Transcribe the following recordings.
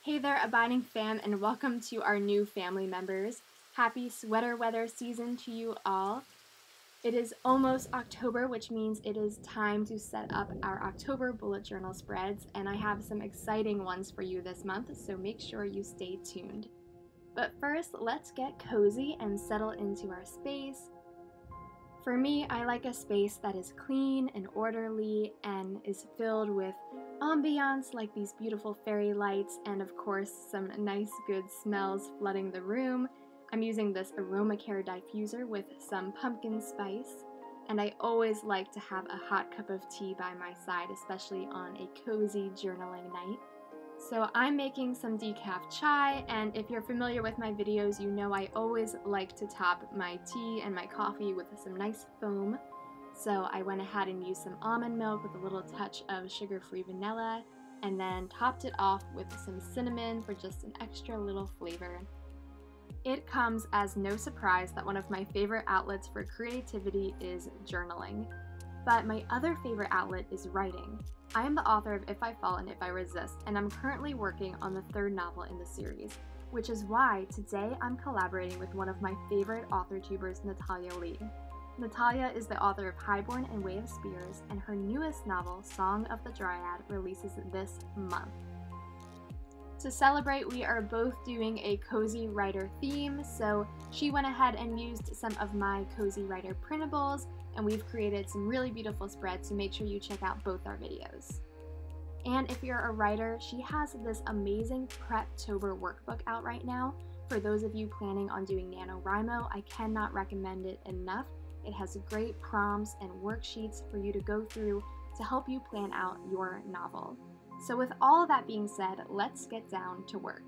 Hey there, Abiding fam, and welcome to our new family members. Happy sweater weather season to you all. It is almost October, which means it is time to set up our October bullet journal spreads, and I have some exciting ones for you this month, so make sure you stay tuned. But first, let's get cozy and settle into our space. For me, I like a space that is clean and orderly and is filled with ambiance like these beautiful fairy lights and of course some nice good smells flooding the room. I'm using this aroma care diffuser with some pumpkin spice, and I always like to have a hot cup of tea by my side, especially on a cozy journaling night. So I'm making some decaf chai, and if you're familiar with my videos, you know I always like to top my tea and my coffee with some nice foam. So I went ahead and used some almond milk with a little touch of sugar-free vanilla, and then topped it off with some cinnamon for just an extra little flavor. It comes as no surprise that one of my favorite outlets for creativity is journaling. But my other favorite outlet is writing. I am the author of If I Fall and If I Resist, and I'm currently working on the third novel in the series, which is why today I'm collaborating with one of my favorite author tubers, Natalia Leigh. Natalia is the author of Highborn and Way of Spears, and her newest novel, Song of the Dryad, releases this month. To celebrate, we are both doing a cozy writer theme, so she went ahead and used some of my cozy writer printables, and we've created some really beautiful spreads, so make sure you check out both our videos. And if you're a writer, she has this amazing Preptober workbook out right now. For those of you planning on doing NaNoWriMo, I cannot recommend it enough. It has great prompts and worksheets for you to go through to help you plan out your novel. So with all of that being said, let's get down to work.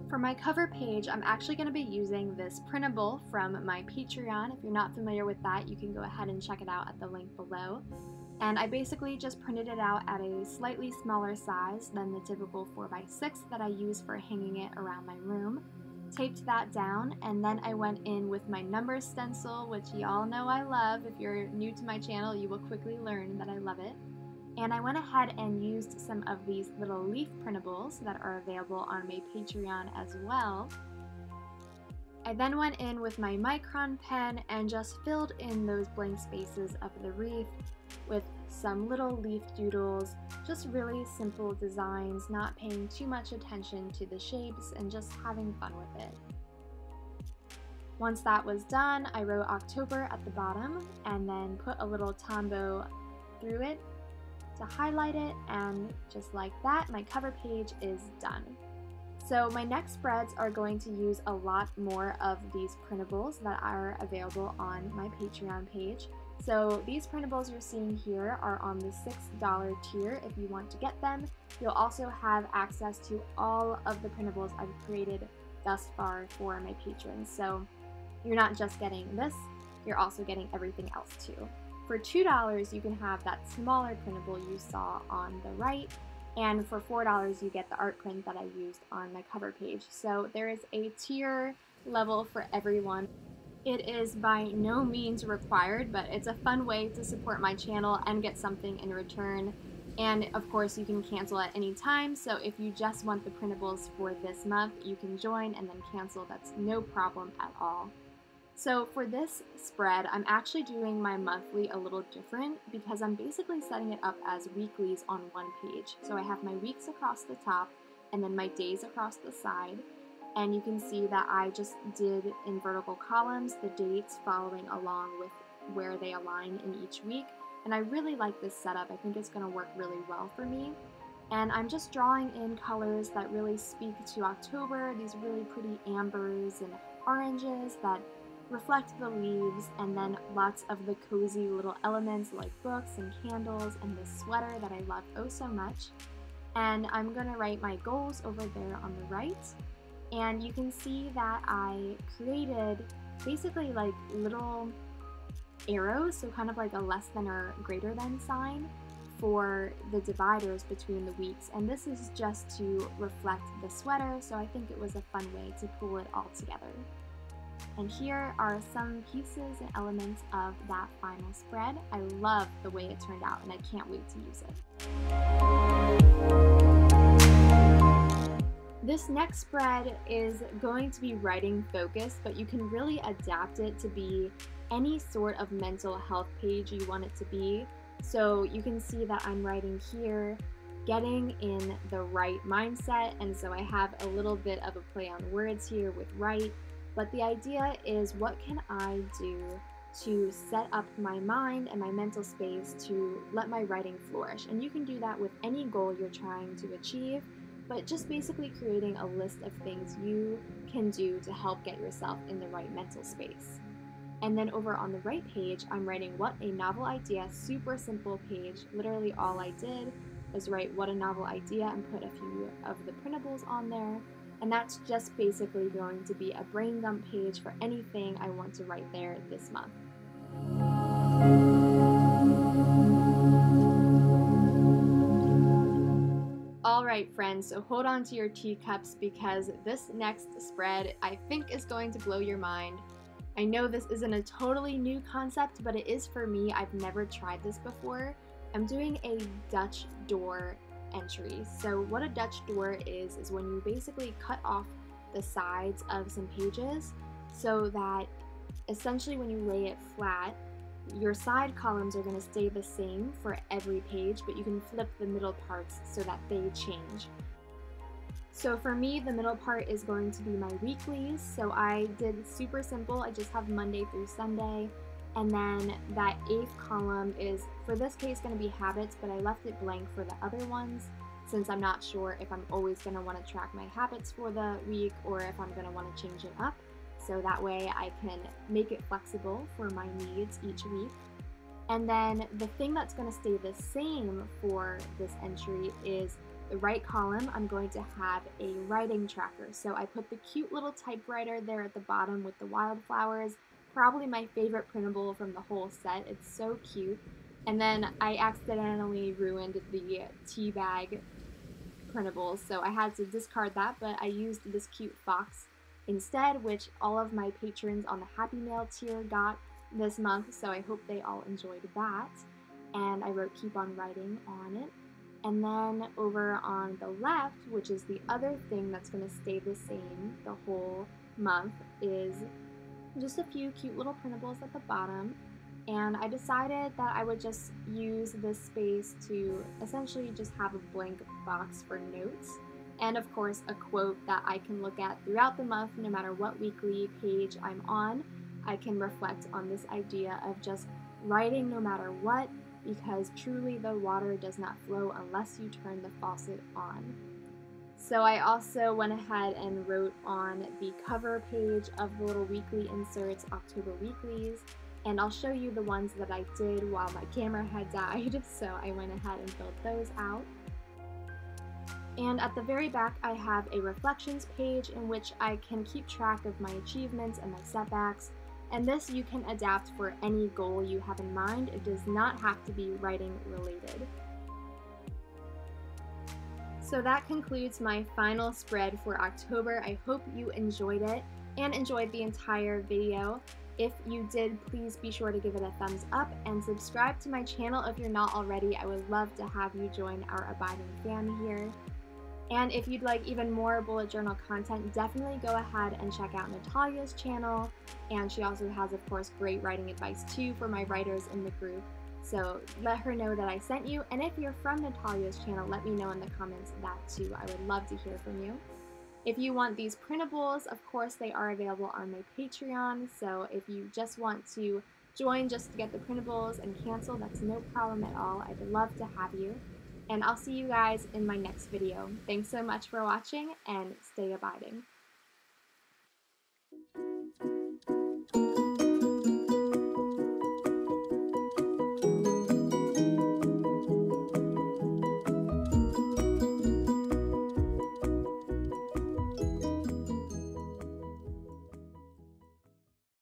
For my cover page, I'm actually going to be using this printable from my Patreon. If you're not familiar with that, you can go ahead and check it out at the link below. And I basically just printed it out at a slightly smaller size than the typical 4x6 that I use for hanging it around my room. Taped that down, and then I went in with my number stencil, which y'all know I love. If you're new to my channel, you will quickly learn that I love it. And I went ahead and used some of these little leaf printables that are available on my Patreon as well. I then went in with my micron pen and just filled in those blank spaces of the wreath with some little leaf doodles, just really simple designs, not paying too much attention to the shapes and just having fun with it. Once that was done, I wrote October at the bottom and then put a little tombow through it to highlight it, and just like that, my cover page is done. So my next spreads are going to use a lot more of these printables that are available on my Patreon page. So these printables you're seeing here are on the $6 tier if you want to get them. You'll also have access to all of the printables I've created thus far for my patrons. So you're not just getting this, you're also getting everything else too. For $2, you can have that smaller printable you saw on the right, and for $4, you get the art print that I used on my cover page. So there is a tier level for everyone. It is by no means required, but it's a fun way to support my channel and get something in return. And of course, you can cancel at any time, so if you just want the printables for this month, you can join and then cancel. That's no problem at all. So for this spread, I'm actually doing my monthly a little different because I'm basically setting it up as weeklies on one page. So I have my weeks across the top and then my days across the side. And you can see that I just did in vertical columns the dates following along with where they align in each week. And I really like this setup. I think it's going to work really well for me. And I'm just drawing in colors that really speak to October, these really pretty ambers and oranges that reflect the leaves, and then lots of the cozy little elements like books and candles and this sweater that I love oh so much. And I'm going to write my goals over there on the right. And you can see that I created basically like little arrows, so kind of like a less than or greater than sign for the dividers between the weeks. And this is just to reflect the sweater, so I think it was a fun way to pull it all together. And here are some pieces and elements of that final spread. I love the way it turned out and I can't wait to use it. This next spread is going to be writing focused, but you can really adapt it to be any sort of mental health page you want it to be. So you can see that I'm writing here, getting in the right mindset, and so I have a little bit of a play on words here with right. But the idea is, what can I do to set up my mind and my mental space to let my writing flourish? And you can do that with any goal you're trying to achieve, but just basically creating a list of things you can do to help get yourself in the right mental space. And then over on the right page, I'm writing what a novel idea, super simple page. Literally all I did was write what a novel idea and put a few of the printables on there. And that's just basically going to be a brain dump page for anything I want to write there this month. Alright friends, so hold on to your teacups because this next spread I think is going to blow your mind. I know this isn't a totally new concept, but it is for me. I've never tried this before. I'm doing a Dutch door entry. So what a Dutch door is when you basically cut off the sides of some pages so that essentially when you lay it flat, your side columns are going to stay the same for every page, but you can flip the middle parts so that they change. So for me, the middle part is going to be my weeklies. So I did super simple. I just have Monday through Sunday. And then that 8th column is, for this case, going to be habits, but I left it blank for the other ones since I'm not sure if I'm always going to want to track my habits for the week or if I'm going to want to change it up. So that way I can make it flexible for my needs each week. And then the thing that's going to stay the same for this entry is the right column. I'm going to have a writing tracker. So I put the cute little typewriter there at the bottom with the wildflowers. Probably my favorite printable from the whole set. It's so cute. And then I accidentally ruined the tea bag printables, so I had to discard that, but I used this cute fox instead, which all of my patrons on the Happy Mail tier got this month, so I hope they all enjoyed that. And I wrote keep on writing on it. And then over on the left, which is the other thing that's going to stay the same the whole month, is just a few cute little printables at the bottom. And I decided that I would just use this space to essentially just have a blank box for notes. And of course, a quote that I can look at throughout the month, no matter what weekly page I'm on. I can reflect on this idea of just writing no matter what, because truly the water does not flow unless you turn the faucet on. So I also went ahead and wrote on the cover page of the little weekly inserts, October weeklies, and I'll show you the ones that I did while my camera had died, so I went ahead and filled those out. And at the very back I have a reflections page in which I can keep track of my achievements and my setbacks, and this you can adapt for any goal you have in mind. It does not have to be writing related. So that concludes my final spread for October. I hope you enjoyed it and enjoyed the entire video. If you did, please be sure to give it a thumbs up and subscribe to my channel if you're not already. I would love to have you join our abiding fan here. And if you'd like even more bullet journal content, definitely go ahead and check out Natalia's channel. And she also has, of course, great writing advice too for my writers in the group. So let her know that I sent you, and if you're from Natalia's channel, let me know in the comments that too. I would love to hear from you. If you want these printables, of course they are available on my Patreon, so if you just want to join just to get the printables and cancel, that's no problem at all. I'd love to have you. And I'll see you guys in my next video. Thanks so much for watching, and stay abiding.